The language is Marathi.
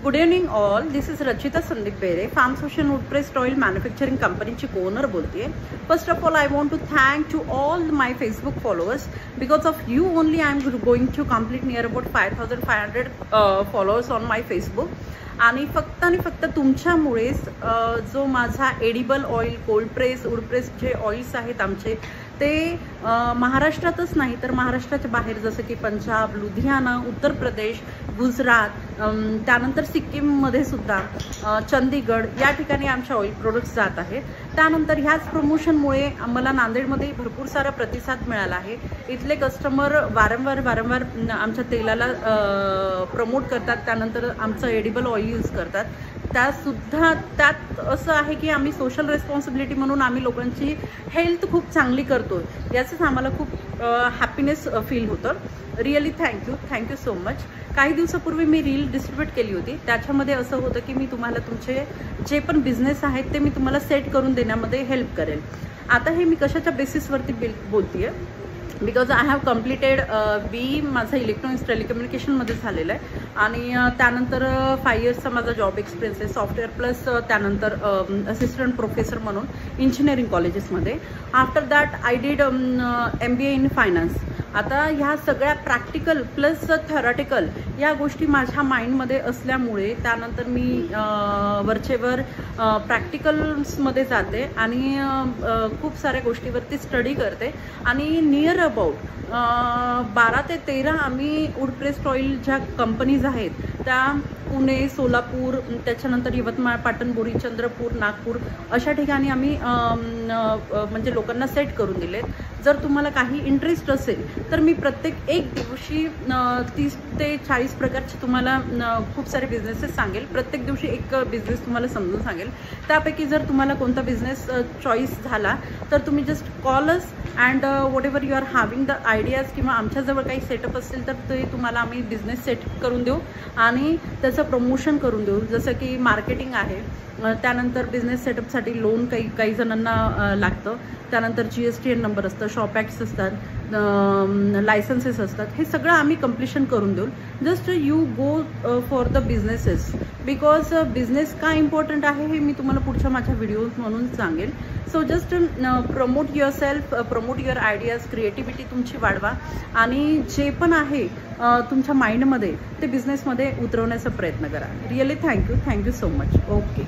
Good evening all. This is Rachita Sandeep Bere, farm सोशन वूड प्रेस्ड ऑइल मॅन्युफॅक्चरिंग कंपनीची ओनर बोलते. First of all, I want to thank to all my Facebook followers. Because of you only I am going to complete near about 5500 followers on my Facebook. आणि फक्त तुमच्यामुळेच जो माझा edible oil, cold press, wood press जे ऑइल्स आहेत आमचे ते महाराष्ट्रातच नाही तर महाराष्ट्राच्या बाहेर जसं की पंजाब, लुधियाना, उत्तर प्रदेश, गुजरात, त्यानंतर सिक्कीममध्ये सुद्धा, चंदीगड या ठिकाणी आमचे ऑइल प्रोडक्ट्स जात आहेत. त्यानंतर ह्याच प्रमोशनमुळे मला नांदेडमध्ये भरपूर सारा प्रतिसाद मिळाला आहे. इथले कस्टमर वारंवार आमच्या तेलाला प्रमोट करतात, त्यानंतर आमचं एडिबल ऑइल यूज करतात. त्यात असं आहे की आम्ही सोशल रिस्पॉन्सिबिलिटी म्हणून आम्ही लोकांची हेल्थ खूप चांगली करतो, याचंच आम्हाला खूप हॅपीनेस फील होतं. Really thank you so much. काही दिवसापूर्वी मी रील डिस्ट्रीब्यूट केली होती. त्याच्यामध्ये असं होतं की मी तुम्हाला तुमचे जे पण बिझनेस आहेत ते मी तुम्हाला सेट करून देण्यामध्ये हेल्प करेल. आता हे मी कशाच्या बेसिसवरती बोलते आहे, बिकॉज आय हॅव कम्प्लिटेड बी माझं इलेक्ट्रॉनिक्स टेलिकम्युनिकेशनमध्ये झालेलं आहे. आणि त्यानंतर 5 इयर्सचा माझा जॉब एक्सपिरियन्स आहे सॉफ्टवेअर प्लस त्यानंतर असिस्टंट प्रोफेसर म्हणून इंजिनिअरिंग कॉलेजेसमध्ये. After that I did MBA in finance. आता ह्या सगळ्या प्रॅक्टिकल प्लस थेरॉटिकल या गोष्टी माझ्या माइंडमध्ये असल्यामुळे त्यानंतर मी वरचेवर प्रॅक्टिकल्समध्ये जाते आणि खूप साऱ्या गोष्टीवरती स्टडी करते. आणि नियर अबाउट 12 ते 13 आम्ही वूड प्रेस्ड ऑइल ज्या कंपनीज आहेत त्या पुणे, सोलापूर, त्याच्यानंतर यवतमाळ, पाटण, बोरी, चंद्रपूर, नागपूर अशा ठिकाणी आम्ही म्हणजे लोकांना सेट करून दिलेत. जर तुम्हाला काही इंटरेस्ट असेल तर मी प्रत्येक एक दिवशी 30 ते 40 प्रकारचे तुम्हाला खूप सारे बिझनेसेस सांगेल. प्रत्येक दिवशी एक बिझनेस तुम्हाला समजून सांगेल. त्यापैकी जर तुम्हाला कोणता बिझनेस चॉईस झाला तर तुम्ही just call us and whatever you are having the ideas किंवा आमच्याजवळ काही सेटअप असेल तर ते तुम्हाला आम्ही बिझनेस सेट करून देऊ आणि त्याचं प्रमोशन करून देऊ. जसं की मार्केटिंग आहे, त्यानंतर बिझनेस सेटअपसाठी लोन काही जणांना लागतं, त्यानंतर GSTN नंबर असतं, शॉप ॲक्ट्स असतात, लायसन्सेस असतात. हे सगळं आम्ही कम्प्लिशन करून देऊ. Just you go for the businesses. Because business का इम्पॉर्टंट आहे हे मी तुम्हाला पुढच्या माझ्या व्हिडिओज म्हणून सांगेल. So just promote your self, promote your ideas, creativity तुमची वाढवा आणि जे पण आहे तुमच्या माइंडमध्ये ते बिझनेसमध्ये उतरवण्याचा प्रयत्न करा. Really thank you so much. Okay.